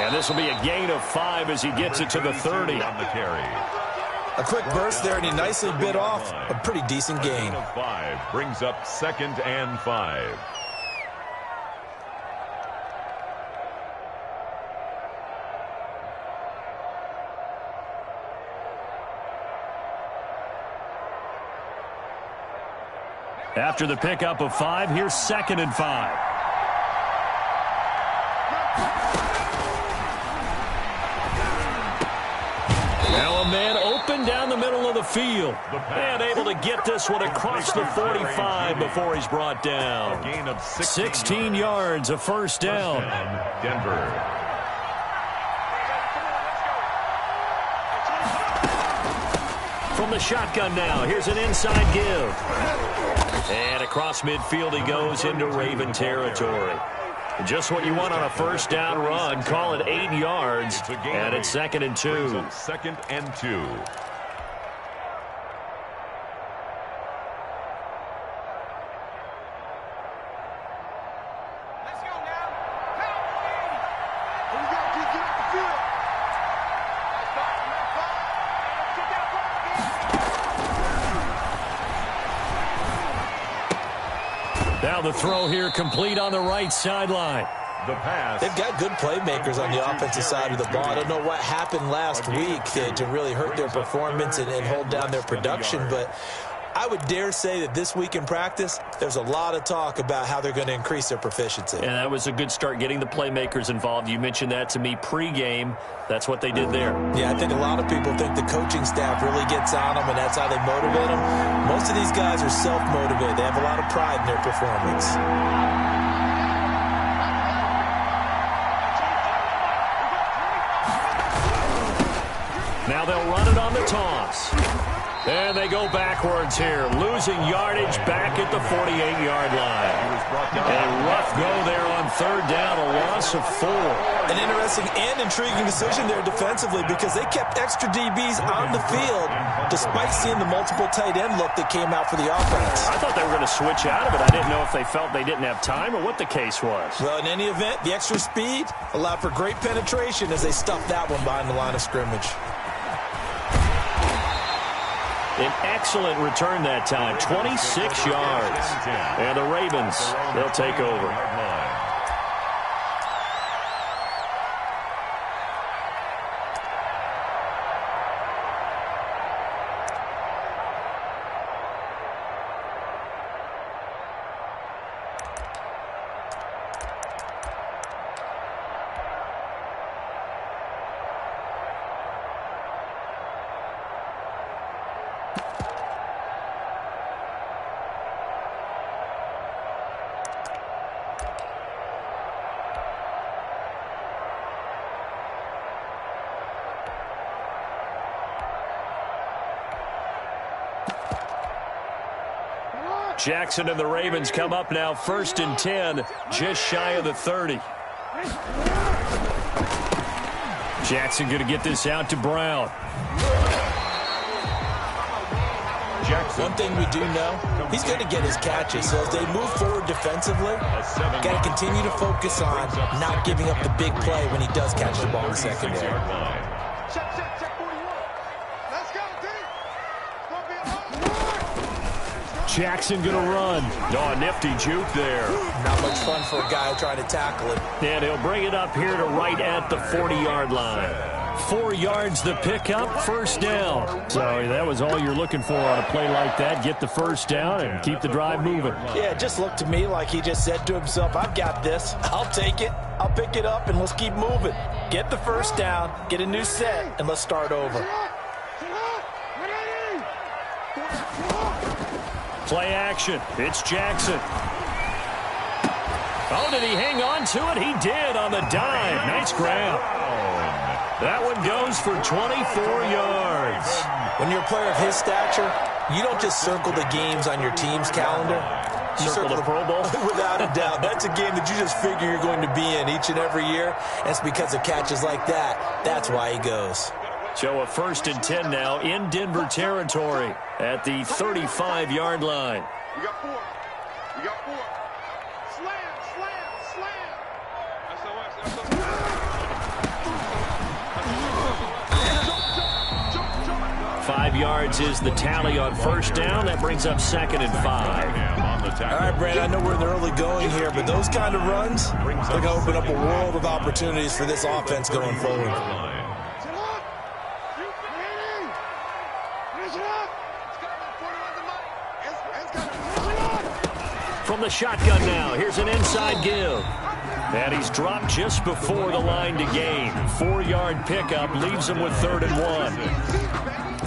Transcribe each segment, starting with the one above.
And this will be a gain of 5 as he gets it to the 30. On the carry. A quick burst there, and he nicely bit off a pretty decent gain. A gain of 5 brings up 2nd and 5. After the pickup of 5, here's 2nd and 5. Now a man open down the middle of the field. And able to get this one across the 45 before he's brought down. A gain of 16 yards, a first down. Denver. From the shotgun now, here's an inside give. And across midfield he goes into Raven territory. Just what you want on a first down run. Call it 8 yards. And it's 2nd and 2. 2nd and 2. Now the throw here complete on the right sideline. The pass. They've got good playmakers on the offensive side of the ball. I don't know what happened last week to really hurt their performance and hold down their production, but I would dare say that this week in practice, there's a lot of talk about how they're going to increase their proficiency. And that was a good start, getting the playmakers involved. You mentioned that to me pregame. That's what they did there. Yeah, I think a lot of people think the coaching staff really gets on them, and that's how they motivate them. Most of these guys are self-motivated. They have a lot of pride in their performance. Now they'll run it on the toss. And they go backwards here, losing yardage back at the 48-yard line. A rough go there on 3rd down, a loss of 4. An interesting and intriguing decision there defensively because they kept extra DBs on the field despite seeing the multiple tight end look that came out for the offense. I thought they were going to switch out of it. I didn't know if they felt they didn't have time or what the case was. Well, in any event, the extra speed allowed for great penetration as they stuffed that one behind the line of scrimmage. An excellent return that time, 26 yards. And the Ravens, they'll take over. Jackson and the Ravens come up now 1st and 10, just shy of the 30. Jackson going to get this out to Brown. Jackson. One thing we do know, he's going to get his catches. So as they move forward defensively, got to continue to focus on not giving up the big play when he does catch the ball in the secondary. Jackson going to run. Oh, a nifty juke there. Not much fun for a guy trying to tackle it. And he'll bring it up here to right at the 40-yard line. 4 yards the pickup, first down. So that was all you're looking for on a play like that. Get the first down and keep the drive moving. Yeah, it just looked to me like he just said to himself, I've got this. I'll take it. I'll pick it up, and let's keep moving. Get the first down, get a new set, and let's start over. Play action. It's Jackson. Oh, did he hang on to it? He did on the dive. Nice grab. That one goes for 24 yards. When you're a player of his stature, you don't just circle the games on your team's calendar. You circle the Pro Bowl? Without a doubt. That's a game that you just figure you're going to be in each and every year. And it's because of catches like that. That's why he goes. So a 1st and 10 now in Denver territory at the 35-yard line. We got 4. We got 4. Slam, slam, slam. 5 yards is the tally on first down. That brings up 2nd and 5. All right, Brad, I know we're in the early going here, but those kind of runs, they're going to open up a world of opportunities for this offense going forward. From the shotgun now, here's an inside give. And he's dropped just before the line to gain. 4-yard pickup leaves him with 3rd and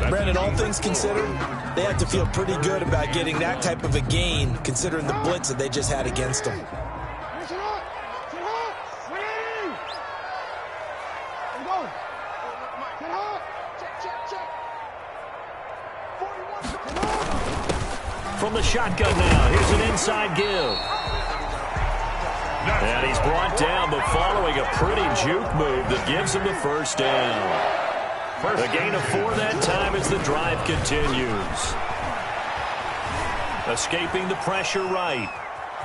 1. Brandon, all things considered, they have to feel pretty good about getting that type of a gain, considering the blitz that they just had against them. From the shotgun now, here's an inside give. And he's brought down, but following a pretty juke move that gives him the first down. A gain of 4 that time as the drive continues. Escaping the pressure right.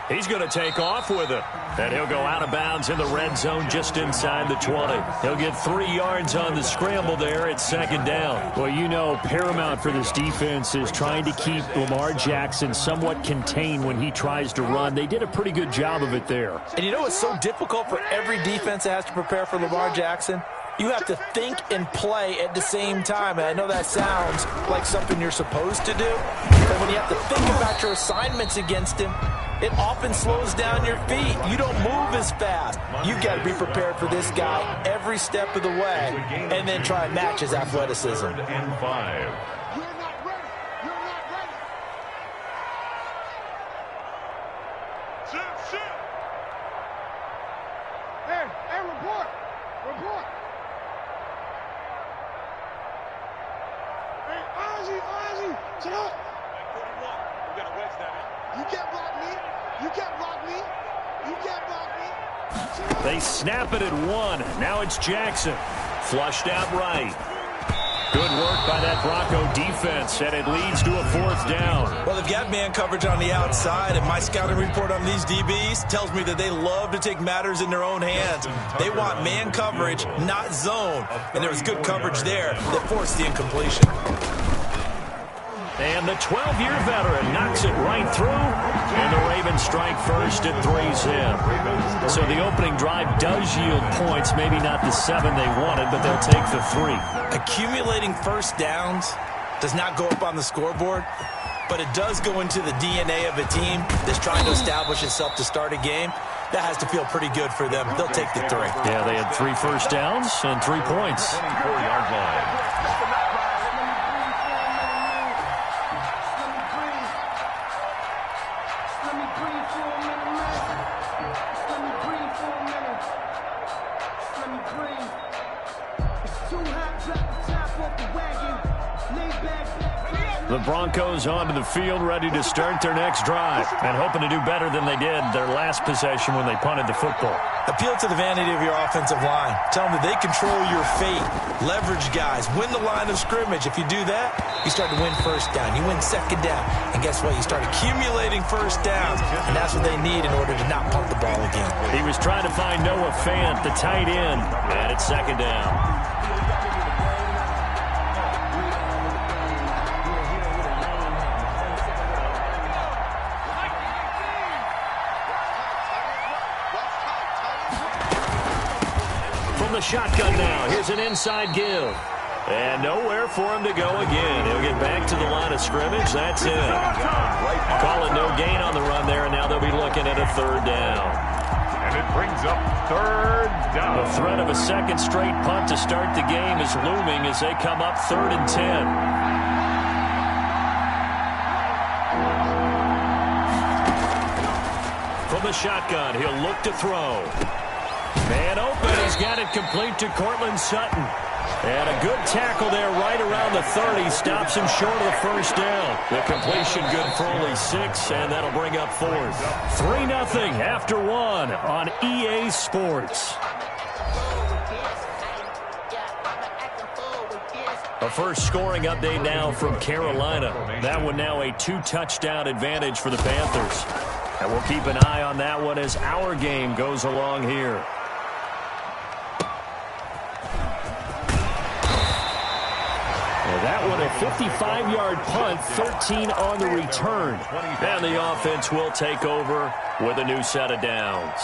He's going to take off with it. And he'll go out of bounds in the red zone just inside the 20. He'll get 3 yards on the scramble there at 2nd down. Well, you know, paramount for this defense is trying to keep Lamar Jackson somewhat contained when he tries to run. They did a pretty good job of it there. And you know what's so difficult for every defense that has to prepare for Lamar Jackson? You have to think and play at the same time. And I know that sounds like something you're supposed to do, but when you have to think about your assignments against him, it often slows down your feet. You don't move as fast. You've got to be prepared for this guy every step of the way and then try and match his athleticism. And 5. You're not ready. You're not ready. Sit. Hey, report. Hey, Ozzy, sit up. You got to wedge that in. You can't block me. You can't block me. They snap it at 1. Now it's Jackson. Flushed out right. Good work by that Bronco defense, and it leads to a 4th down. Well, they've got man coverage on the outside, and my scouting report on these DBs tells me that they love to take matters in their own hands. They want man coverage, not zone. And there was good coverage there that forced the incompletion. And the 12-year veteran knocks it right through. And the Ravens strike first at 3's him. So the opening drive does yield points. Maybe not the 7 they wanted, but they'll take the 3. Accumulating first downs does not go up on the scoreboard, but it does go into the DNA of a team that's trying to establish itself to start a game. That has to feel pretty good for them. They'll take the 3. Yeah, they had 3 first downs and 3 points. 24-yard line. The Broncos onto the field, ready to start their next drive, and hoping to do better than they did their last possession when they punted the football. Appeal to the vanity of your offensive line. Tell them that they control your fate. Leverage guys. Win the line of scrimmage. If you do that, you start to win first down. You win 2nd down. And guess what? You start accumulating first downs, and that's what they need in order to not punt the ball again. He was trying to find Noah Fant, the tight end, and it's 2nd down. The shotgun now. Here's an inside give. And nowhere for him to go again. He'll get back to the line of scrimmage. That's it. Call it no gain on the run there, and now they'll be looking at a 3rd down. And it brings up 3rd down. The threat of a 2nd straight punt to start the game is looming as they come up 3rd and 10. From the shotgun, he'll look to throw. Man open. He's got it complete to Cortland Sutton. And a good tackle there right around the 30. Stops him short of the first down. The completion good for only 6, and that'll bring up 4th. 3-0 after 1 on EA Sports. A first scoring update now from Carolina. That one now a 2-touchdown advantage for the Panthers. And we'll keep an eye on that one as our game goes along here. That one a 55-yard punt, 13 on the return. And the offense will take over with a new set of downs.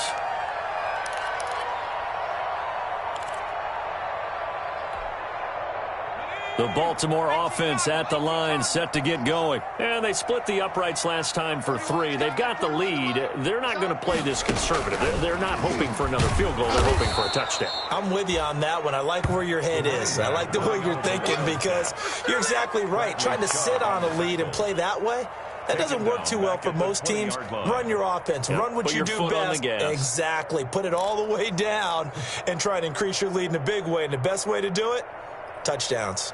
The Baltimore offense at the line, set to get going. And they split the uprights last time for 3. They've got the lead. They're not going to play this conservative. They're not hoping for another field goal. They're hoping for a touchdown. I'm with you on that one. I like where your head is. I like the way you're thinking because you're exactly right. Trying to sit on a lead and play that way, that doesn't work too well for most teams. Run your offense. Run what you do best. Exactly. Put it all the way down and try to increase your lead in a big way. And the best way to do it, touchdowns.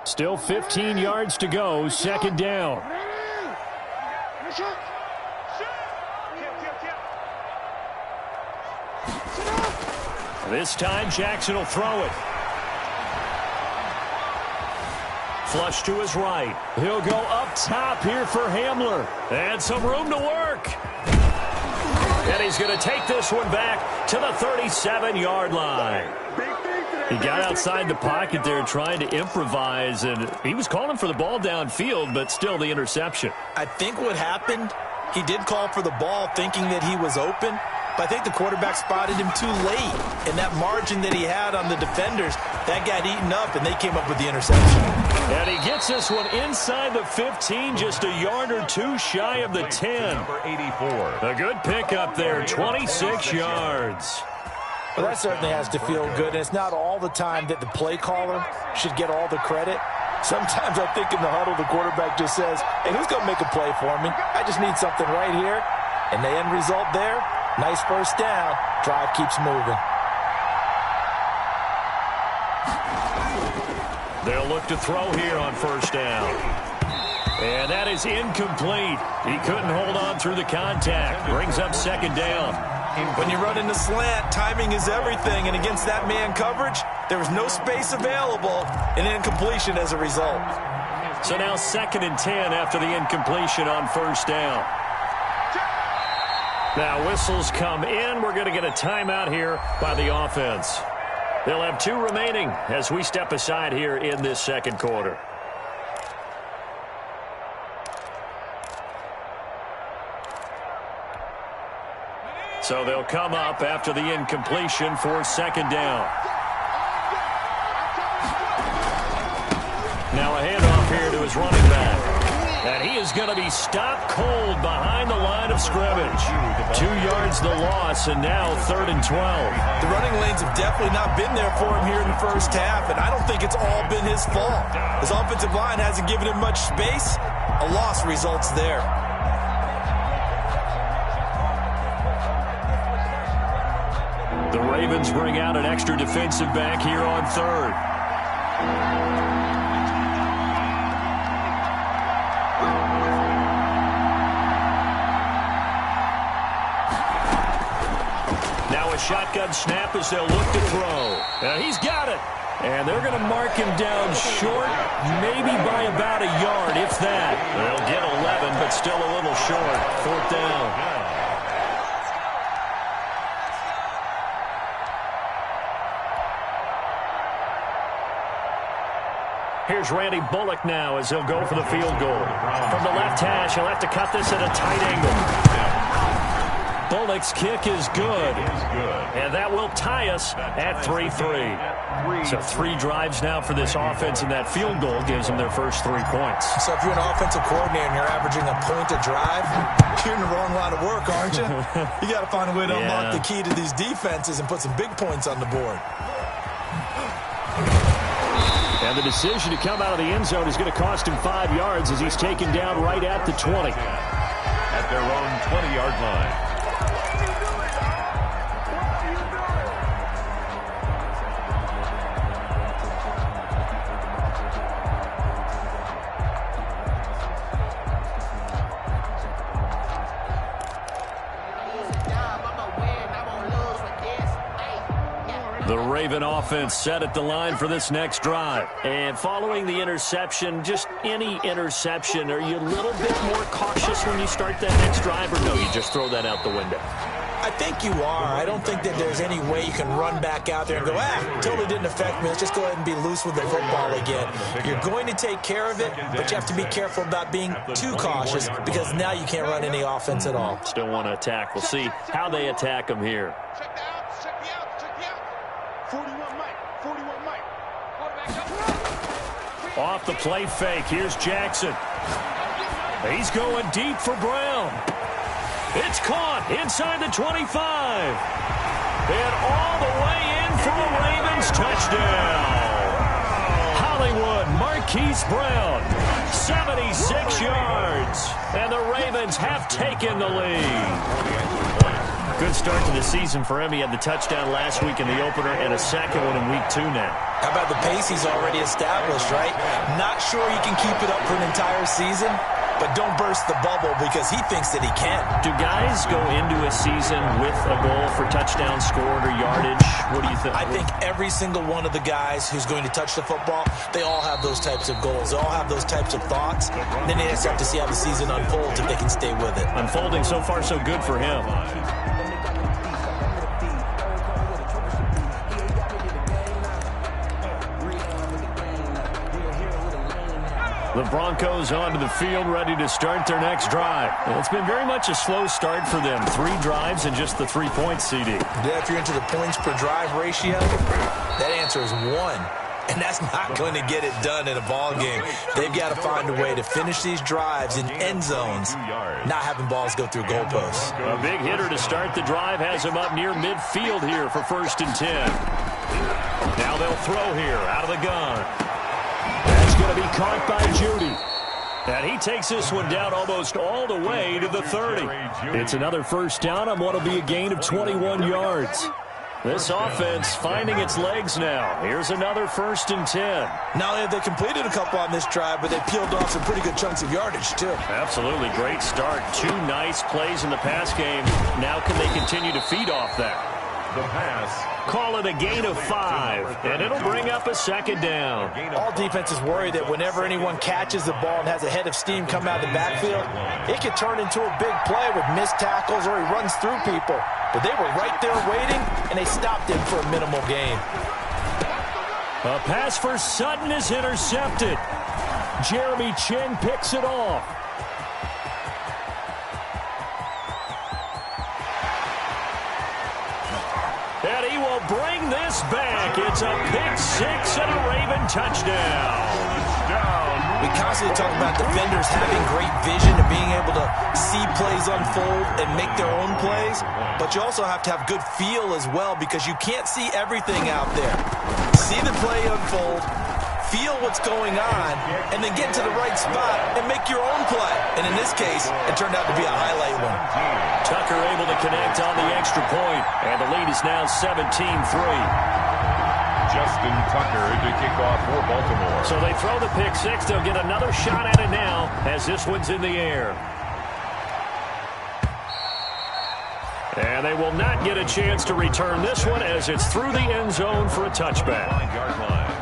Still 15 yards to go, second down. This time Jackson will throw it. Flush to his right. He'll go up top here for Hamler. And some room to work. And he's going to take this one back to the 37-yard line. He got outside the pocket there trying to improvise, and he was calling for the ball downfield, but still the interception. I think what happened, he did call for the ball thinking that he was open, but I think the quarterback spotted him too late. And that margin that he had on the defenders, that got eaten up, and they came up with the interception. And he gets this one inside the 15, just a yard or two shy of the 10. Number 84. A good pickup there, 26 yards. Well, that certainly has to feel good, and it's not all the time that the play caller should get all the credit. Sometimes I think in the huddle, the quarterback just says, hey, who's going to make a play for me? I just need something right here. And the end result there, nice first down. Drive keeps moving. They'll look to throw here on first down. And that is incomplete. He couldn't hold on through the contact. Brings up second down. When you run in the slant, timing is everything. And against that man coverage, there was no space available, and incompletion as a result. So now 2nd and 10 after the incompletion on first down. Now whistles come in. We're going to get a timeout here by the offense. They'll have 2 remaining as we step aside here in this second quarter. So they'll come up after the incompletion for second down. Now a handoff here to his running back. And he is going to be stopped cold behind the line of scrimmage. 2 yards the loss, and now 3rd and 12. The running lanes have definitely not been there for him here in the first half, and I don't think it's all been his fault. His offensive line hasn't given him much space. A loss results there. The Ravens bring out an extra defensive back here on 3rd. Now a shotgun snap as they'll look to throw. And he's got it. And they're going to mark him down short, maybe by about a yard, if that. They'll get 11, but still a little short. 4th down. Here's Randy Bullock now as he'll go for the field goal. From the left hash, he'll have to cut this at a tight angle. Bullock's kick is good. And that will tie us at 3-3. So 3 drives now for this offense, and that field goal gives them their first 3 points. So if you're an offensive coordinator and you're averaging a point a drive, you're in the wrong line of work, aren't you? You got to find a way to unlock the key to these defenses and put some big points on the board. And the decision to come out of the end zone is going to cost him 5 yards as he's taken down right at the 20. At their own 20-yard line. The Raven offense set at the line for this next drive. And following the interception, just any interception, are you a little bit more cautious when you start that next drive, or no, you just throw that out the window? I think you are. I don't think that there's any way you can run back out there and go, totally didn't affect me. Let's just go ahead and be loose with the football again. You're going to take care of it, but you have to be careful about being too cautious because now you can't run any offense at all. Still want to attack. We'll see how they attack them here. Check the out, check the out, check the out. 41 Mike. Off the play fake, here's Jackson. He's going deep for Brown. It's caught inside the 25. And all the way in for a Ravens touchdown. Hollywood Marquise Brown, 76 yards. And the Ravens have taken the lead. Good start to the season for him. He had the touchdown last week in the opener and a second one in week 2 now. How about the pace he's already established, right? Not sure he can keep it up for an entire season, but don't burst the bubble because he thinks that he can. Do guys go into a season with a goal for touchdown scored or yardage? What do you think? I think every single one of the guys who's going to touch the football, they all have those types of goals. They all have those types of thoughts. Then they just have to see how the season unfolds if they can stay with it. Unfolding so far so good for him. The Broncos onto the field, ready to start their next drive. It's been very much a slow start for them. 3 drives and just the 3 points, CD. Yeah, if you're into the points per drive ratio, that answer is 1. And that's not going to get it done in a ball game. They've got to find a way to finish these drives in end zones, not having balls go through goalposts. A big hitter to start the drive has him up near midfield here for 1st and 10. Now they'll throw here out of the gun. That's going to be caught by Judy. And he takes this one down almost all the way to the 30. It's another first down on what will be a gain of 21 yards. This offense finding its legs now. Here's another 1st and 10. Not only have they completed a couple on this drive, but they peeled off some pretty good chunks of yardage, too. Absolutely great start. 2 nice plays in the pass game. Now can they continue to feed off that? The pass. Call it a gain of 5, and it'll bring up a 2nd down. All defenses worry that whenever anyone catches the ball and has a head of steam come out of the backfield, it could turn into a big play with missed tackles or he runs through people. But they were right there waiting, and they stopped him for a minimal gain. A pass for Sutton is intercepted. Jeremy Chinn picks it off. And he will bring this back. It's a pick 6 and a Raven touchdown. We constantly talk about defenders having great vision and being able to see plays unfold and make their own plays, but you also have to have good feel as well because you can't see everything out there. See the play unfold, feel what's going on, and then get to the right spot and make your own play. And in this case, it turned out to be a highlight one. Tucker able to connect on the extra point, and the lead is now 17-3. Justin Tucker to kick off for Baltimore. So they throw the pick 6. They'll get another shot at it now as this one's in the air. And they will not get a chance to return this one as it's through the end zone for a touchback. 9-yard line.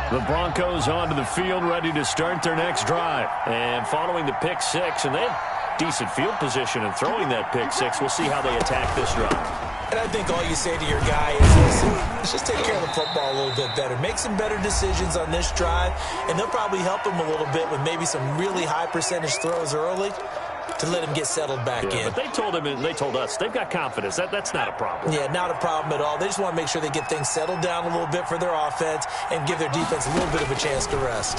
The Broncos onto the field, ready to start their next drive. And following the pick 6, and they have decent field position in throwing that pick 6. We'll see how they attack this drive. And I think all you say to your guy is, listen, let's just take care of the football a little bit better. Make some better decisions on this drive, and they'll probably help him a little bit with maybe some really high percentage throws early to let him get settled back in. But they told him and they told us they've got confidence. That's not a problem. Yeah, not a problem at all. They just want to make sure they get things settled down a little bit for their offense and give their defense a little bit of a chance to rest.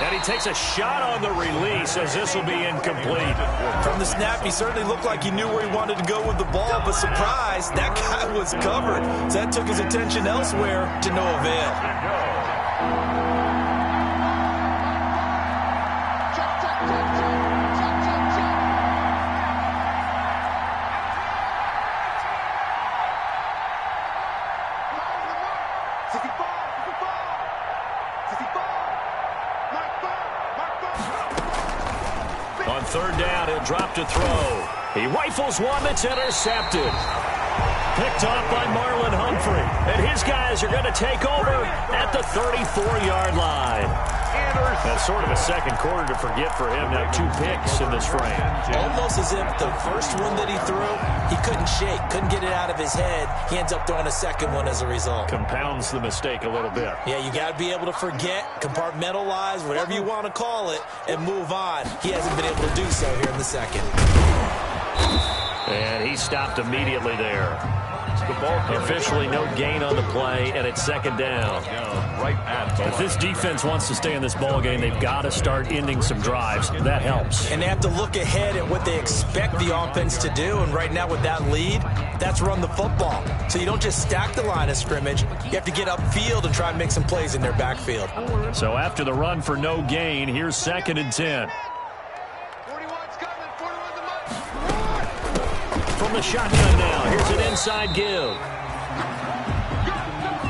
And he takes a shot on the release as this will be incomplete. From the snap, he certainly looked like he knew where he wanted to go with the ball, but surprise, that guy was covered. So that took his attention elsewhere to no avail. On third down, he'll drop to throw. He rifles one that's intercepted. Picked off by Marlon Humphrey. And his guys are going to take over at the 34-yard line. That's sort of a second quarter to forget for him. Now 2 picks in this frame. Almost as if the first one that he threw, he couldn't shake, couldn't get it out of his head. He ends up throwing a second one as a result. Compounds the mistake a little bit. Yeah, you got to be able to forget, compartmentalize, whatever you want to call it, and move on. He hasn't been able to do so here in the second. And he stopped immediately there. Officially no gain on the play, and it's second down. If this defense wants to stay in this ball game, they've got to start ending some drives. That helps. And they have to look ahead at what they expect the offense to do. And right now with that lead, that's run the football. So you don't just stack the line of scrimmage. You have to get upfield and try and make some plays in their backfield. So after the run for no gain, here's 2nd and 10. From the shotgun now, here's an inside give.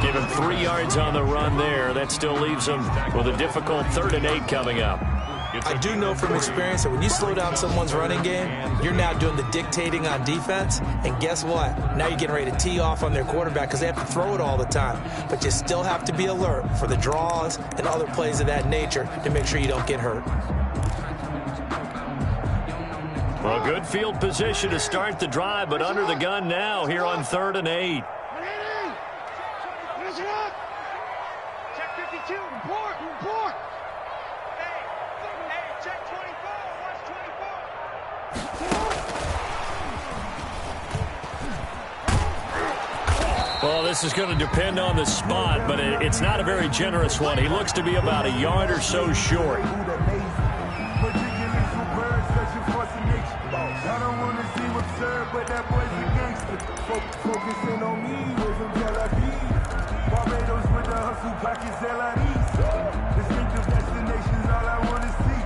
Give him 3 yards on the run there. That still leaves him with a difficult 3rd and 8 coming up. I do know from experience that when you slow down someone's running game, you're now doing the dictating on defense. And guess what? Now you're getting ready to tee off on their quarterback because they have to throw it all the time. But you still have to be alert for the draws and other plays of that nature to make sure you don't get hurt. Well, good field position to start the drive, but under the gun now here on 3rd and 8. Check 52. Report. Hey, check 24. Watch 24. Well, this is going to depend on the spot, but it's not a very generous one. He looks to be about a yard or so short. But that boy's a gangster. Focusing on me with him Barbados with the hustle pockets distinctive destinations, all I want to see.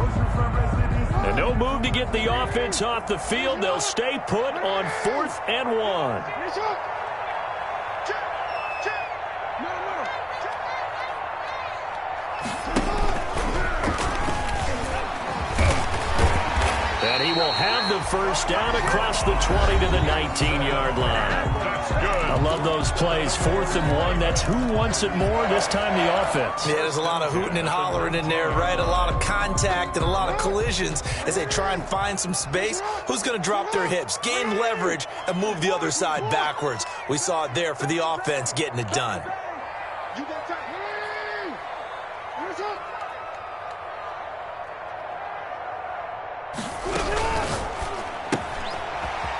Oceanfront residence. And no move to get the offense off the field. They'll stay put on 4th and 1. And he will have the first down across the 20 to the 19-yard line. That's good. I love those plays. 4th and 1. That's who wants it more, this time the offense. Yeah, there's a lot of hooting and hollering in there, right? A lot of contact and a lot of collisions as they try and find some space. Who's going to drop their hips, gain leverage, and move the other side backwards? We saw it there for the offense getting it done.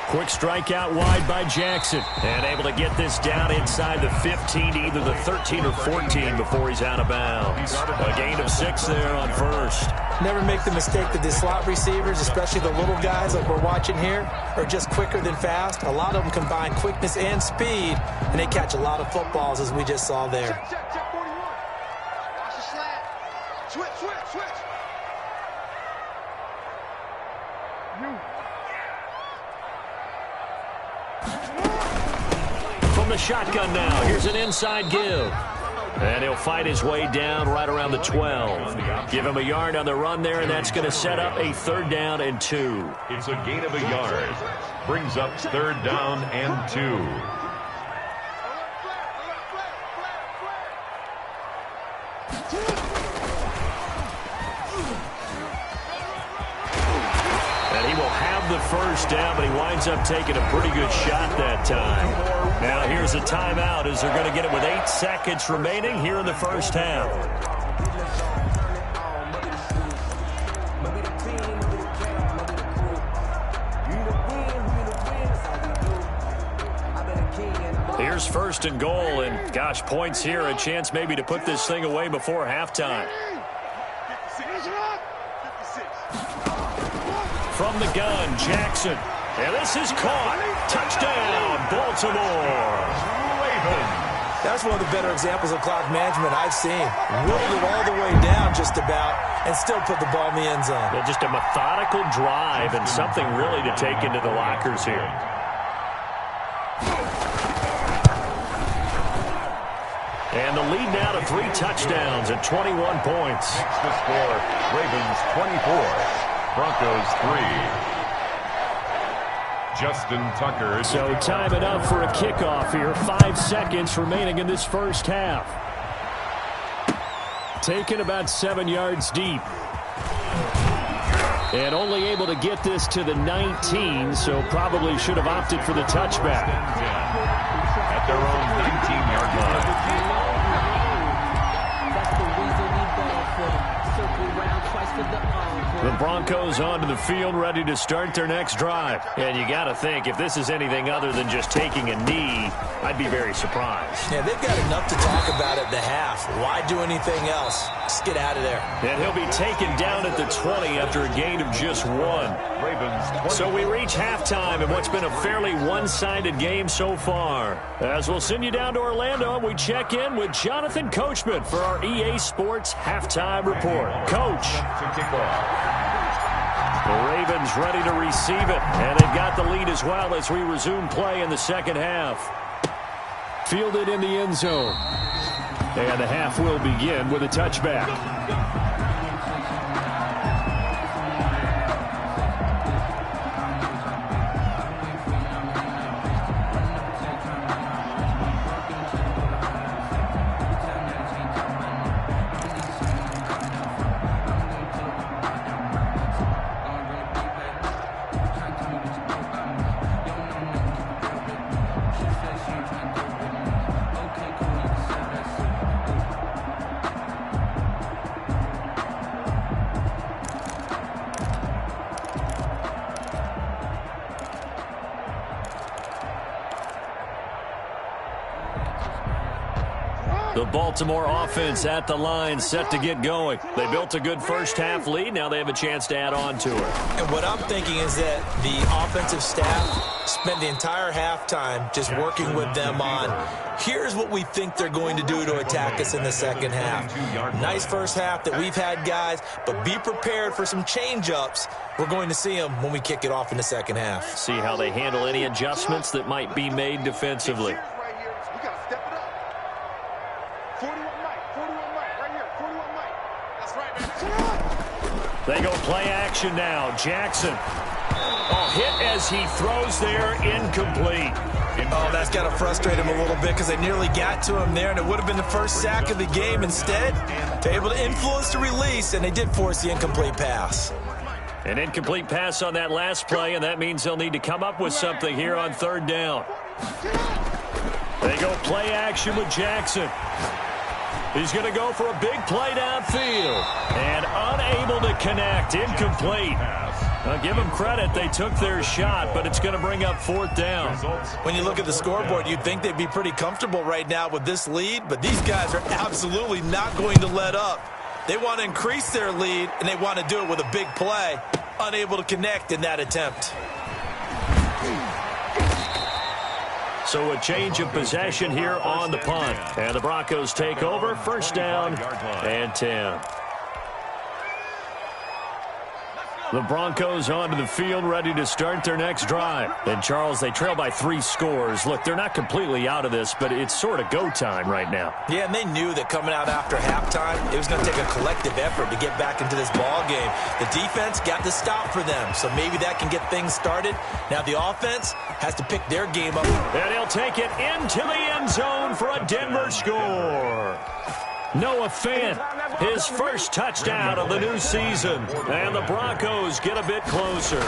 Quick strike out wide by Jackson. And able to get this down inside the 15 to either the 13 or 14 before he's out of bounds. A gain of 6 there on first. Never make the mistake that the slot receivers, especially the little guys like we're watching here, are just quicker than fast. A lot of them combine quickness and speed, and they catch a lot of footballs as we just saw there. Check 41. Watch the slant. Switch. From the shotgun now, here's an inside give. And he'll fight his way down right around the 12. Give him a yard on the run there, and that's going to set up a 3rd down and 2. It's a gain of a yard. Brings up 3rd down and 2. And he will have the first down, but he winds up taking a pretty good shot that time. Now here's a timeout as they're going to get it with 8 seconds remaining here in the first half. Here's 1st and goal, and gosh, points here, a chance maybe to put this thing away before halftime. from the gun, Jackson. And this is caught. Touchdown, Baltimore. Ravens. That's one of the better examples of clock management I've seen. Whittled it all the way down just about and still put the ball in the end zone. Yeah, just a methodical drive and something really to take into the lockers here. And the lead now to 3 touchdowns at 21 points. Next to score, Ravens 24, Broncos 3. Justin Tucker. So time it up for a kickoff here. 5 seconds remaining in this first half. Taken about 7 yards deep. And only able to get this to the 19, so probably should have opted for the touchback. At their own 19-yard line. The Broncos onto the field, ready to start their next drive. And you got to think, if this is anything other than just taking a knee, I'd be very surprised. Yeah, they've got enough to talk about at the half. Why do anything else? Just get out of there. And he'll be taken down at the 20 after a gain of just 1. Ravens. So we reach halftime in what's been a fairly one-sided game so far. As we'll send you down to Orlando, and we check in with Jonathan Coachman for our EA Sports Halftime Report. Coach. To kick off. The Ravens ready to receive it, and they've got the lead as well as we resume play in the second half. Fielded in the end zone. And the half will begin with a touchback. The Baltimore offense at the line, set to get going. They built a good first-half lead. Now they have a chance to add on to it. And what I'm thinking is that the offensive staff spent the entire halftime just working with them on, here's what we think they're going to do to attack us in the second half. Nice first half that we've had, guys, but be prepared for some change-ups. We're going to see them when we kick it off in the second half. See how they handle any adjustments that might be made defensively. They go play action now. Jackson. Oh, hit as he throws there, incomplete. Oh, that's got to frustrate him a little bit because they nearly got to him there, and it would have been the first sack of the game. Instead, they're able to influence the release, and they did force the incomplete pass. An incomplete pass on that last play, and that means they'll need to come up with something here on third down. They go play action with Jackson. He's going to go for a big play downfield. And unable to connect. Incomplete. Now, give them credit. They took their shot, but it's going to bring up fourth down. When you look at the scoreboard, you'd think they'd be pretty comfortable right now with this lead, but these guys are absolutely not going to let up. They want to increase their lead, and they want to do it with a big play. Unable to connect in that attempt. So a change of possession here on the punt. And the Broncos take over, first down and 10. The Broncos onto the field, ready to start their next drive. And, Charles, they trail by 3 scores. Look, they're not completely out of this, but it's sort of go time right now. Yeah, and they knew that coming out after halftime, it was going to take a collective effort to get back into this ball game. The defense got the stop for them, so maybe that can get things started. Now the offense has to pick their game up. And he'll take it into the end zone for a Denver score. Noah Fant, his first touchdown of the new season. And the Broncos get a bit closer.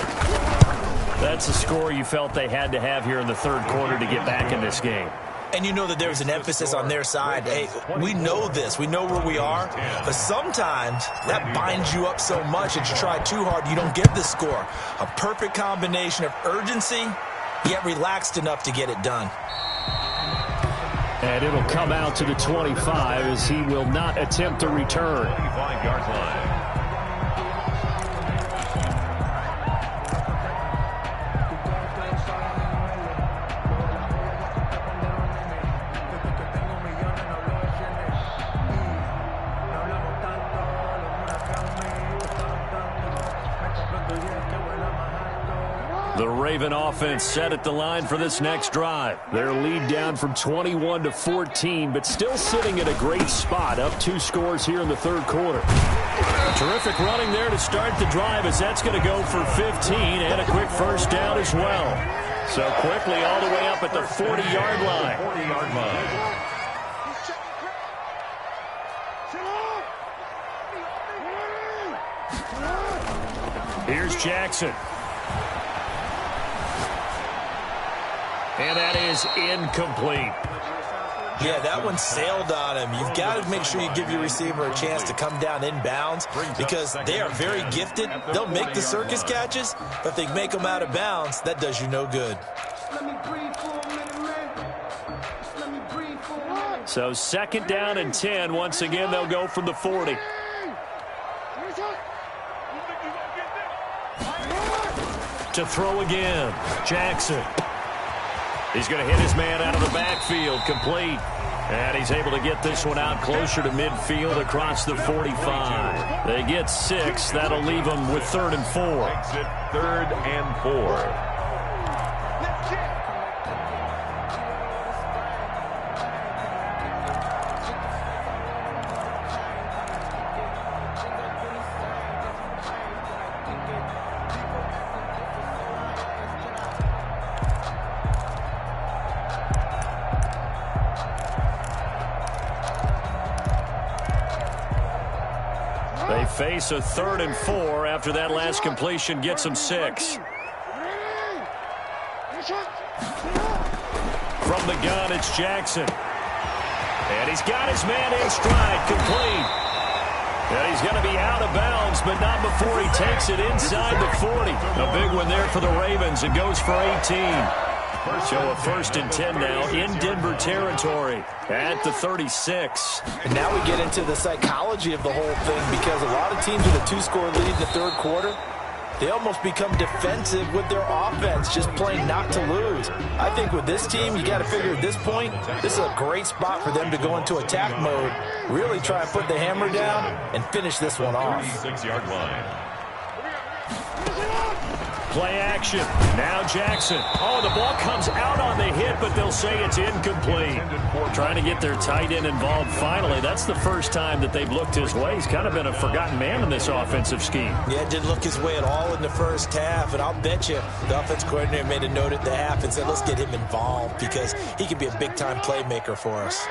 That's a score you felt they had to have here in the third quarter to get back in this game. And you know that there's an emphasis on their side. Hey, we know this. We know where we are. But sometimes that binds you up so much that you try too hard, you don't get the score. A perfect combination of urgency, yet relaxed enough to get it done. And it'll come out to the 25 as he will not attempt to return. 25-yard line. The Raven offense set at the line for this next drive. Their lead down from 21 to 14, but still sitting at a great spot, up 2 scores here in the third quarter. Terrific running there to start the drive, as that's going to go for 15 and a quick first down as well. So quickly all the way up at the 40-yard line. 40-yard line. Here's Jackson. And that is incomplete. Yeah, that one sailed on him. You've got to make sure you give your receiver a chance to come down inbounds because they are very gifted. They'll make the circus catches, but if they make them out of bounds, that does you no good. So 2nd down and 10. Once again, they'll go from the 40. To throw again, Jackson. He's going to hit his man out of the backfield, complete. And he's able to get this one out closer to midfield across the 45. They get 6. That'll leave them with 3rd and 4. Exit 3rd and 4. They face a 3rd and 4 after that last completion gets them 6. From the gun, it's Jackson. And he's got his man in stride, complete. And he's going to be out of bounds, but not before he takes it inside the 40. A big one there for the Ravens. It goes for 18. So a 1st and 10 now in Denver territory at the 36. And now we get into the psychology of the whole thing because a lot of teams with a 2-score lead in the third quarter, they almost become defensive with their offense, just playing not to lose. I think with this team, you got to figure at this point, this is a great spot for them to go into attack mode, really try and put the hammer down and finish this one off. 36-yard line. Play action. Now Jackson. Oh, the ball comes out on the hit, but they'll say it's incomplete. Trying to get their tight end involved finally. That's the first time that they've looked his way. He's kind of been a forgotten man in this offensive scheme. Yeah, didn't look his way at all in the first half, and I'll bet you the offense coordinator made a note at the half and said, let's get him involved because he could be a big-time playmaker for us.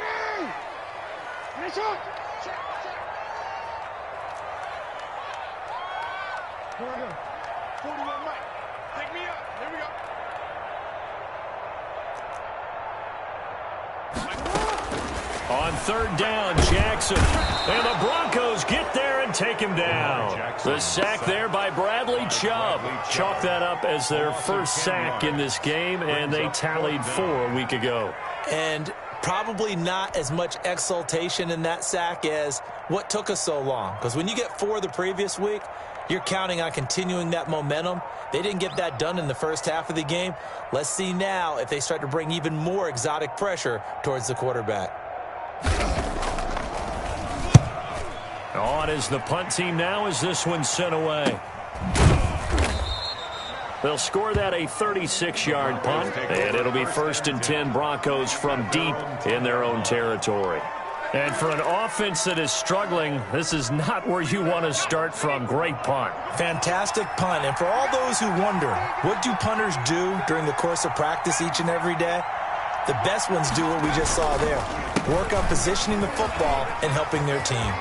On 3rd down, Jackson. And the Broncos get there and take him down. The sack there by Bradley Chubb. Chalk that up as their first sack in this game, and they tallied 4 a week ago. And probably not as much exultation in that sack as what took us so long. Because when you get 4 the previous week, you're counting on continuing that momentum. They didn't get that done in the first half of the game. Let's see now if they start to bring even more exotic pressure towards the quarterback. On is the punt team now as this one's sent away. They'll score that a 36-yard punt, and it'll be 1st and 10 Broncos from deep in their own territory. And for an offense that is struggling, this is not where you want to start from. Great punt. Fantastic punt. And for all those who wonder, what do punters do during the course of practice each and every day? The best ones do what we just saw there. Work on positioning the football and helping their team.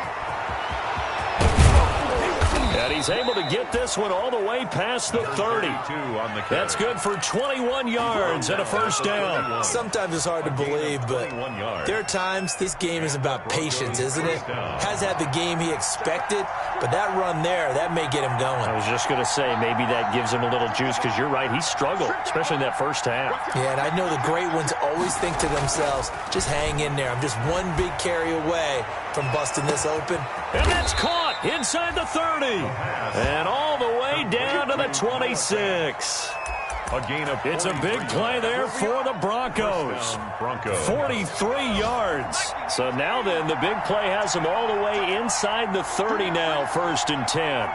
And he's able to get this one all the way past the 30. That's good for 21 yards and a first down. Sometimes it's hard to believe, but there are times this game is about patience, isn't it? Has had the game he expected, but that run there, that may get him going. I was just going to say, maybe that gives him a little juice because you're right, he struggled, especially in that first half. Yeah, and I know the great ones always think to themselves, just hang in there. I'm just one big carry away from busting this open. And that's caught inside the 30. And all the way down to the 26. It's a big play there for the Broncos. 43 yards. So now then, the big play has them all the way inside the 30 now, 1st and 10.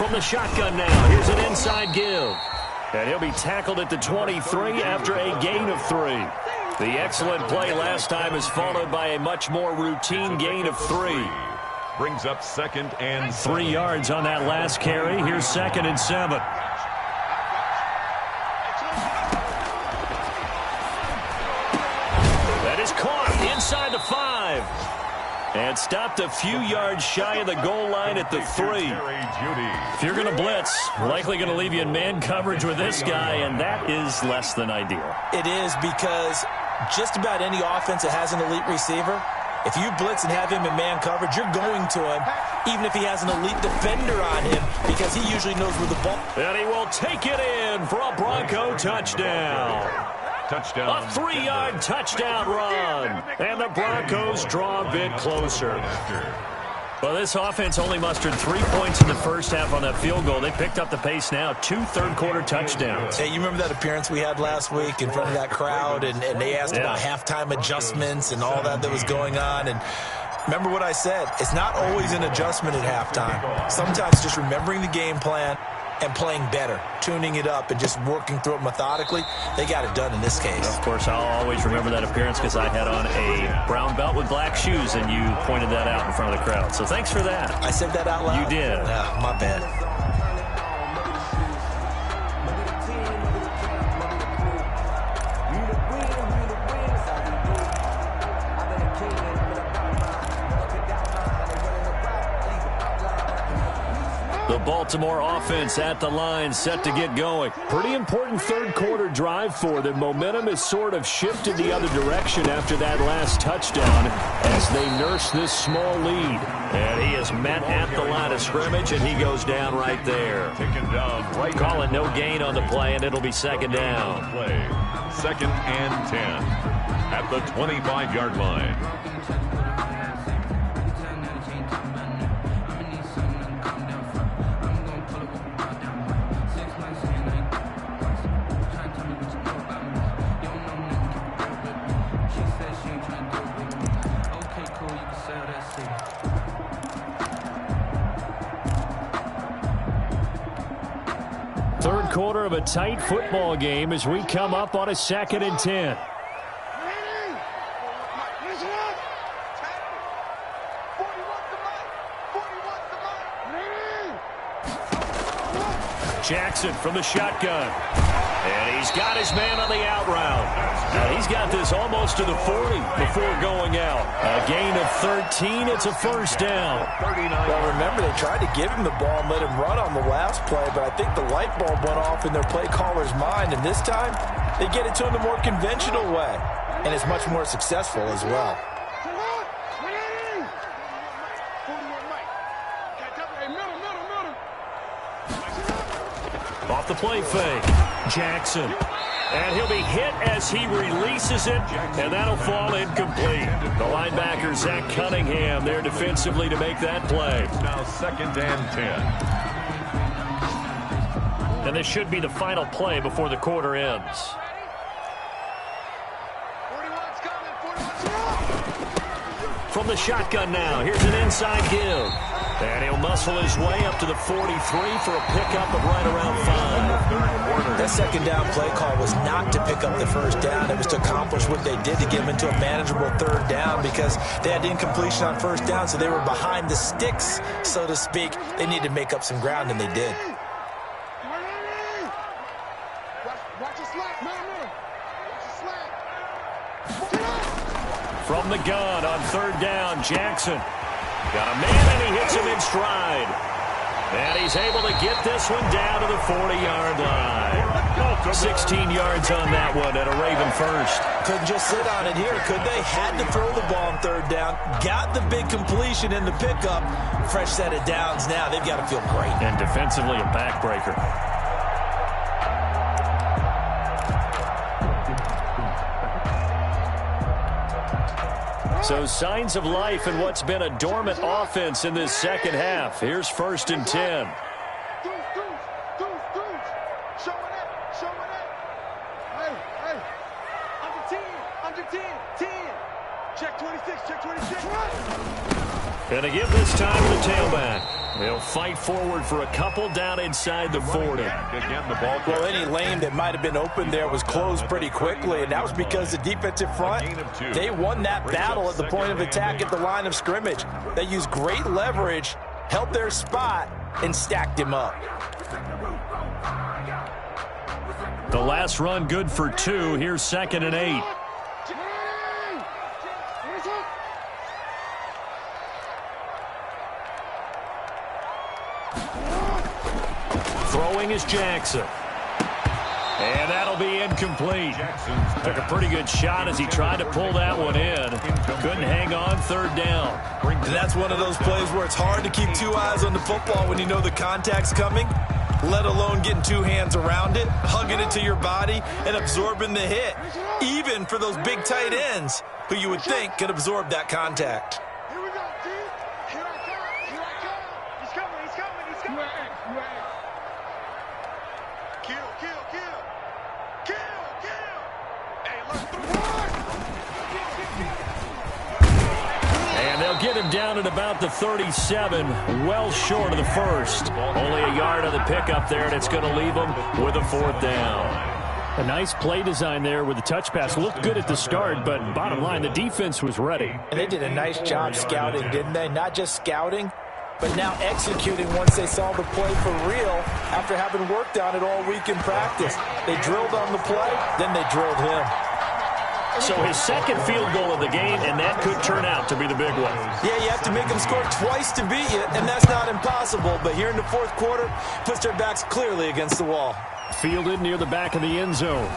From the shotgun now, here's an inside give. And he'll be tackled at the 23 after a gain of 3. The excellent play last time is followed by a much more routine gain of 3. Brings up 2nd and 3 yards on that last carry. Here's 2nd and 7. That is caught inside the 5. And stopped a few yards shy of the goal line at the 3. If you're going to blitz, likely going to leave you in man coverage with this guy, and that is less than ideal. It is, because just about any offense that has an elite receiver, if you blitz and have him in man coverage, you're going to him, even if he has an elite defender on him, because he usually knows where the ball. And he will take it in for a Bronco touchdown. Touchdown. A 3-yard touchdown run. And the Broncos draw a bit closer. Well, this offense only mustered 3 points in the first half on that field goal. They picked up the pace now. 2 third-quarter touchdowns. Hey, you remember that appearance we had last week in front of that crowd, and they asked about halftime adjustments and all that was going on, and remember what I said. It's not always an adjustment at halftime. Sometimes just remembering the game plan and playing better, tuning it up and just working through it methodically. They got it done in this case. Of course, I'll always remember that appearance because I had on a brown belt with black shoes, and you pointed that out in front of the crowd. So thanks for that. I said that out loud? You did. My bad. The Baltimore offense at the line, set to get going. Pretty important third-quarter drive for them. Momentum has sort of shifted the other direction after that last touchdown as they nurse this small lead. And he is met at the line of scrimmage, and he goes down right there. Taken down right. Calling no gain on the play, and it'll be 2nd down. Play. 2nd and 10 at the 25-yard line. Third quarter of a tight football game as we come up on a 2nd and 10. Jackson from the shotgun. And he's got his man on the out route. Now he's got this almost to the 40 before going out. A gain of 13. It's a first down. Well, remember, they tried to give him the ball and let him run on the last play, but I think the light bulb went off in their play caller's mind, and this time they get it to him the more conventional way, and it's much more successful as well. Off the play fake, Jackson. And he'll be hit as he releases it, and that'll fall incomplete. The linebacker, Zach Cunningham, there defensively to make that play. Now 2nd and 10. And this should be the final play before the quarter ends. From the shotgun now, here's an inside give. And he'll muscle his way up to the 43 for a pickup of right around 5. That 2nd down play call was not to pick up the first down. It was to accomplish what they did, to get them into a manageable 3rd down, because they had incompletion on 1st down, so they were behind the sticks, so to speak. They needed to make up some ground, and they did. From the gun on 3rd down, Jackson. Got a man, and he hits him in stride. And he's able to get this one down to the 40-yard line. 16 yards on that one and a Raven first. Couldn't just sit on it here, could they? Had to throw the ball on 3rd down. Got the big completion in the pickup. Fresh set of downs now. They've got to feel great. And defensively, a backbreaker. So signs of life in what's been a dormant offense in this 2nd half. Here's 1st and 10. Under 10. Check 26, check 26. And to give this time to the tailback. They'll fight forward for a couple down inside the 40. Again, the ball. Well, any lane that might have been open there was closed pretty quickly, and that was because the defensive front, they won that battle at the point of attack at the line of scrimmage. They used great leverage, held their spot, and stacked him up. The last run good for 2. Here's 2nd and 8. Throwing is Jackson. And that'll be incomplete. Took a pretty good shot as he tried to pull that one in. Couldn't hang on 3rd down. And that's one of those plays where it's hard to keep 2 eyes on the football when you know the contact's coming, let alone getting 2 hands around it, hugging it to your body, and absorbing the hit, even for those big tight ends who you would think could absorb that contact. Here we go, D. Here I come. Here I come. He's coming. He's coming. He's coming. Kill. Hey, look. And they'll get him down at about the 37, well short of the first. Only a yard on the pickup there, and it's going to leave him with a 4th down. A nice play design there with the touch pass. Looked good at the start, but bottom line, the defense was ready. And they did a nice job scouting, didn't they? Not just scouting, but now executing once they saw the play for real after having worked on it all week in practice. They drilled on the play, then they drilled him. So his 2nd field goal of the game, and that could turn out to be the big one. Yeah, you have to make them score twice to beat you, and that's not impossible. But here in the 4th quarter, puts their backs clearly against the wall. Fielded near the back of the end zone.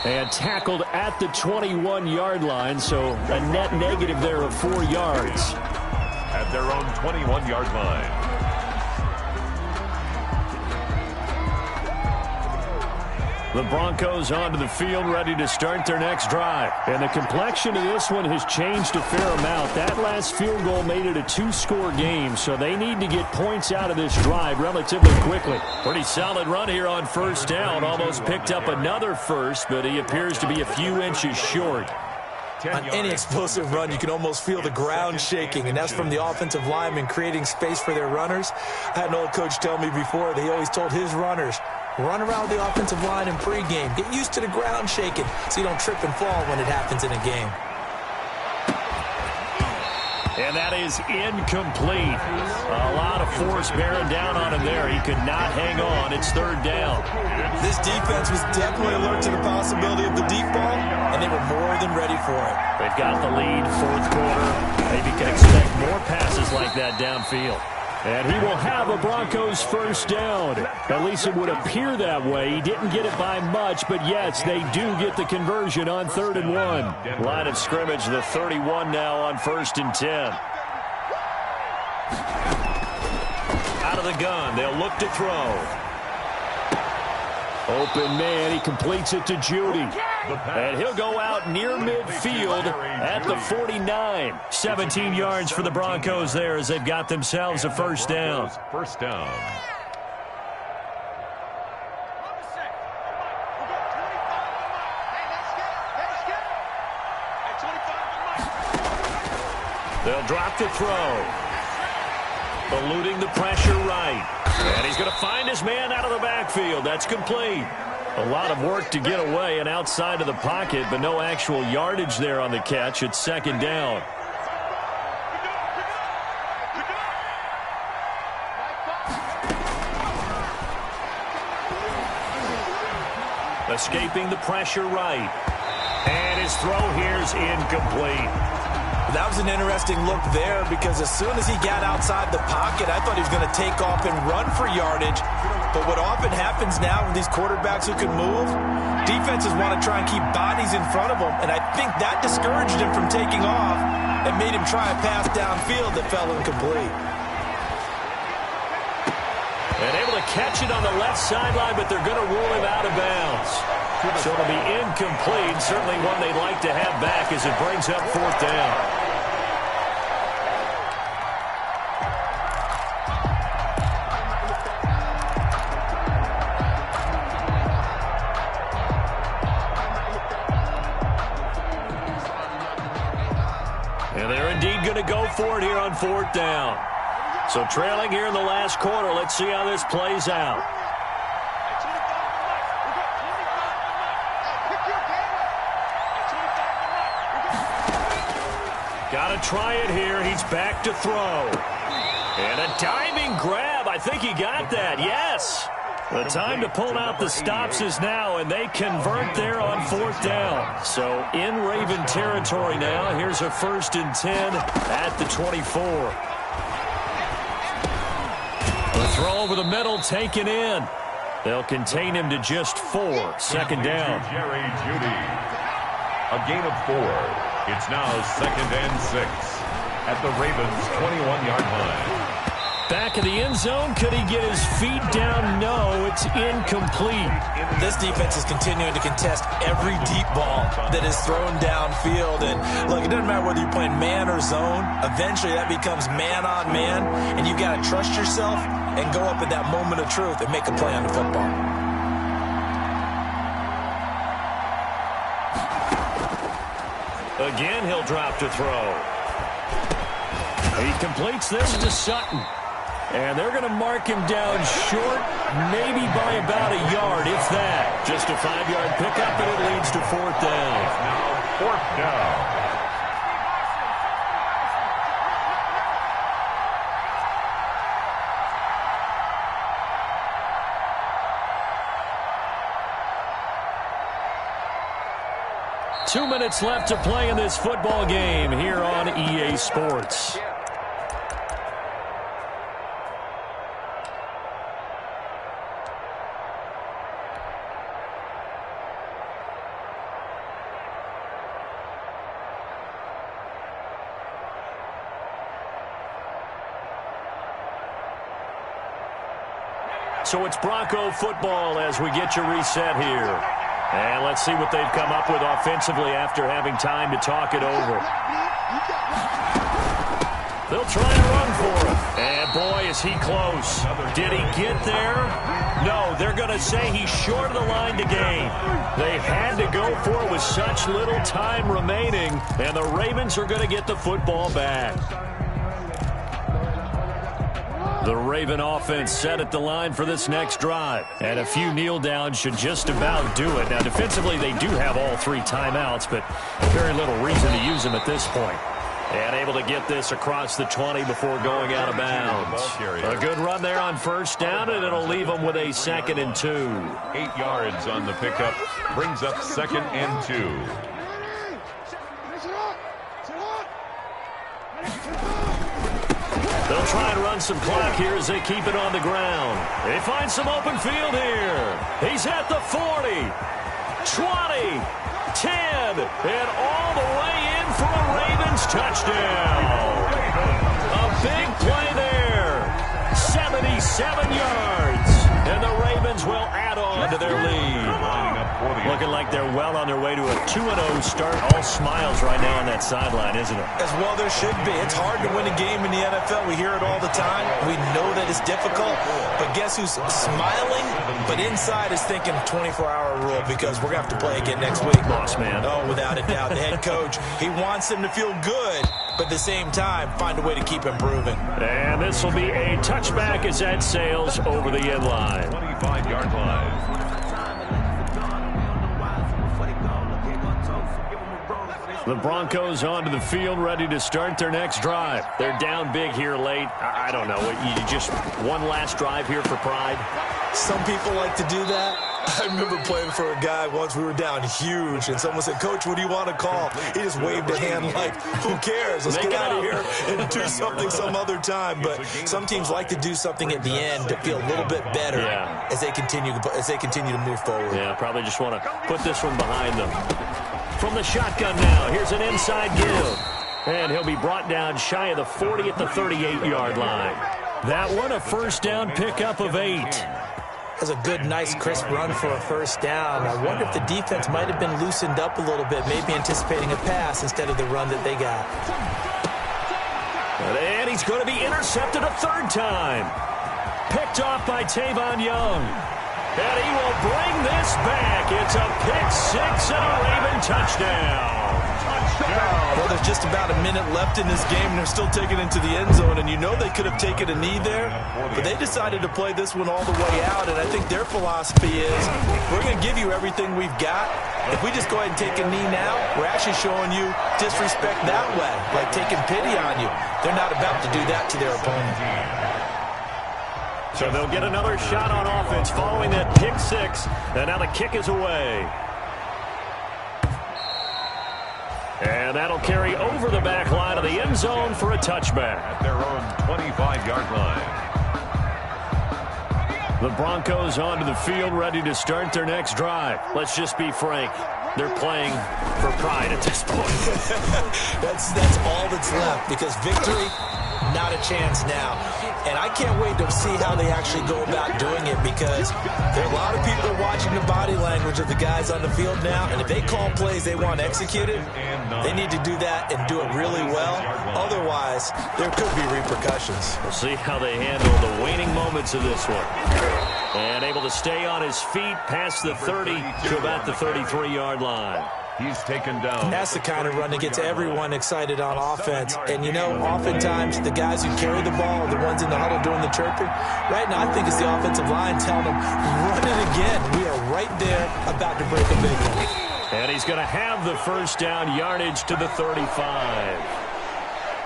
And tackled at the 21-yard line, so a net negative there of 4 yards. At their own 21-yard line. The Broncos onto the field, ready to start their next drive. And the complexion of this one has changed a fair amount. That last field goal made it a 2-score game, so they need to get points out of this drive relatively quickly. Pretty solid run here on 1st down. Almost picked up another first, but he appears to be a few inches short. On any explosive run, you can almost feel the ground shaking, and that's from the offensive linemen creating space for their runners. I had an old coach tell me before that he always told his runners, run around the offensive line in pregame. Get used to the ground shaking so you don't trip and fall when it happens in a game. And that is incomplete. A lot of force bearing down on him there. He could not hang on. It's 3rd down. This defense was definitely alert to the possibility of the deep ball, and they were more than ready for it. They've got the lead, 4th quarter. Maybe can expect more passes like that downfield. And he will have a Broncos 1st down. At least it would appear that way. He didn't get it by much, but yes, they do get the conversion on 3rd and 1. Line of scrimmage, the 31 now on 1st and 10. Out of the gun, they'll look to throw. Open man, he completes it to Judy. And he'll go out near midfield at the 49. 17 yards for the Broncos there as they've got themselves a 1st down. 1st down. They'll drop the throw. Eluding the pressure right. And he's going to find his man out of the backfield. That's complete. A lot of work to get away and outside of the pocket, but no actual yardage there on the catch. It's 2nd down. Escaping the pressure right. And his throw here's incomplete. That was an interesting look there because as soon as he got outside the pocket, I thought he was going to take off and run for yardage. But what often happens now with these quarterbacks who can move, defenses want to try and keep bodies in front of them, and I think that discouraged him from taking off and made him try a pass downfield that fell incomplete. And able to catch it on the left sideline, but they're going to rule him out of bounds. So it'll be incomplete, certainly one they'd like to have back as it brings up 4th down. indeed going to go for it here on 4th down. So trailing here in the last quarter. Let's see how this plays out. Got to try it here. He's back to throw. And a diving grab. I think he got that. Yes. The time to pull out the stops is now, and they convert there on 4th down. So in Raven territory now. Here's a 1st and 10 at the 24. The throw over the middle taken in. They'll contain him to just 4. 2nd down. Jerry Jeudy. A gain of 4. It's now 2nd and 6 at the Ravens' 21-yard line. Back in the end zone. Could he get his feet down? No, it's incomplete. This defense is continuing to contest every deep ball that is thrown downfield. And look, it doesn't matter whether you're playing man or zone. Eventually that becomes man on man. And you've got to trust yourself and go up at that moment of truth and make a play on the football. Again, he'll drop to throw. He completes this to Sutton. And they're going to mark him down short, maybe by about a yard, if that. Just a 5-yard pickup, and it leads to 4th down. Now 4th down. Two minutes left to play in this football game here on EA Sports. So it's Bronco football as we get you reset here. And let's see what they've come up with offensively after having time to talk it over. They'll try and run for him. And boy, is he close. Did he get there? No, they're going to say he's short of the line to gain. They had to go for it with such little time remaining. And the Ravens are going to get the football back. The Raven offense set at the line for this next drive. And a few kneel downs should just about do it. Now, defensively, they do have all 3 timeouts, but very little reason to use them at this point. And able to get this across the 20 before going out of bounds. A good run there on 1st down, and it'll leave them with a 2nd and 2. 8 yards on the pickup. Brings up 2nd and 2. They'll try and run some clock here as they keep it on the ground. They find some open field here. He's at the 40, 20, 10, and all the way in for a Ravens touchdown. A big play there. 77 yards. And the Ravens will add on to their lead. Looking like they're well on their way to a 2-0 start. All smiles right now on that sideline, isn't it? As well there should be. It's hard to win a game in the NFL. We hear it all the time. We know that it's difficult. But guess who's smiling? But inside is thinking 24-hour rule because we're going to have to play again next week. Boss man. Oh, without a doubt. The head coach, he wants them to feel good. But at the same time, find a way to keep improving. And this will be a touchback as that sails over the end line. 25-yard line. The Broncos onto the field, ready to start their next drive. They're down big here late. I don't know. You just one last drive here for pride? Some people like to do that. I remember playing for a guy once. We were down huge, and someone said, "Coach, what do you want to call?" He just waved a hand like, who cares? Let's get out of here and do something some other time. But some teams like to do something at the end to feel a little bit better as they continue to move forward. Yeah, probably just want to put this one behind them. From the shotgun now, here's an inside give. And he'll be brought down shy of the 40 at the 38-yard line. That one, a 1st down pickup of 8. That's a good, nice, crisp run for a 1st down. I wonder if the defense might have been loosened up a little bit, maybe anticipating a pass instead of the run that they got. And he's going to be intercepted a 3rd time. Picked off by Tavon Young. And he will bring this back. It's a pick-6 and a Raven touchdown. Well, there's just about a minute left in this game, and they're still taking it into the end zone. And you know they could have taken a knee there, but they decided to play this one all the way out. And I think their philosophy is, we're going to give you everything we've got. If we just go ahead and take a knee now, we're actually showing you disrespect that way, like taking pity on you. They're not about to do that to their opponent. So they'll get another shot on offense following that pick-6, and now the kick is away. And that'll carry over the back line of the end zone for a touchback. At their own 25-yard line. The Broncos onto the field, ready to start their next drive. Let's just be frank. They're playing for pride at this point. That's all that's left, because victory, not a chance now. And I can't wait to see how they actually go about doing it, because there are a lot of people watching the body language of the guys on the field now, and if they call plays they want executed, they need to do that and do it really well. Otherwise, there could be repercussions. We'll see how they handle the waning moments of this one. And able to stay on his feet past the 30 to about the 33-yard line. He's taken down. That's the kind of run that gets everyone excited on offense. And, you know, oftentimes the guys who carry the ball are the ones in the huddle doing the chirping. Right now, I think it's the offensive line telling them, run it again. We are right there about to break a big one. And he's going to have the first down yardage to the 35.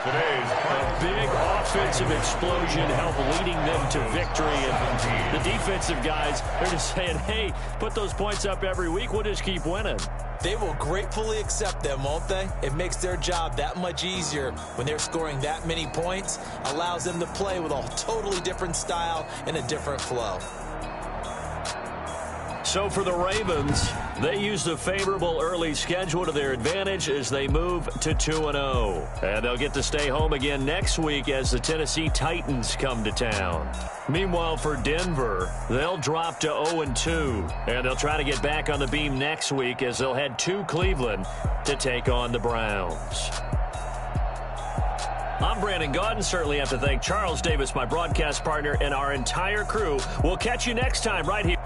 Today's A big offensive explosion helped leading them to victory. And the defensive guys, they're just saying, hey, put those points up every week. We'll just keep winning. They will gratefully accept them, won't they? It makes their job that much easier when they're scoring that many points. Allows them to play with a totally different style and a different flow. So for the Ravens, they use the favorable early schedule to their advantage as they move to 2-0. And they'll get to stay home again next week as the Tennessee Titans come to town. Meanwhile, for Denver, they'll drop to 0-2. And they'll try to get back on the beam next week as they'll head to Cleveland to take on the Browns. I'm Brandon Gaudin. Certainly have to thank Charles Davis, my broadcast partner, and our entire crew. We'll catch you next time right here.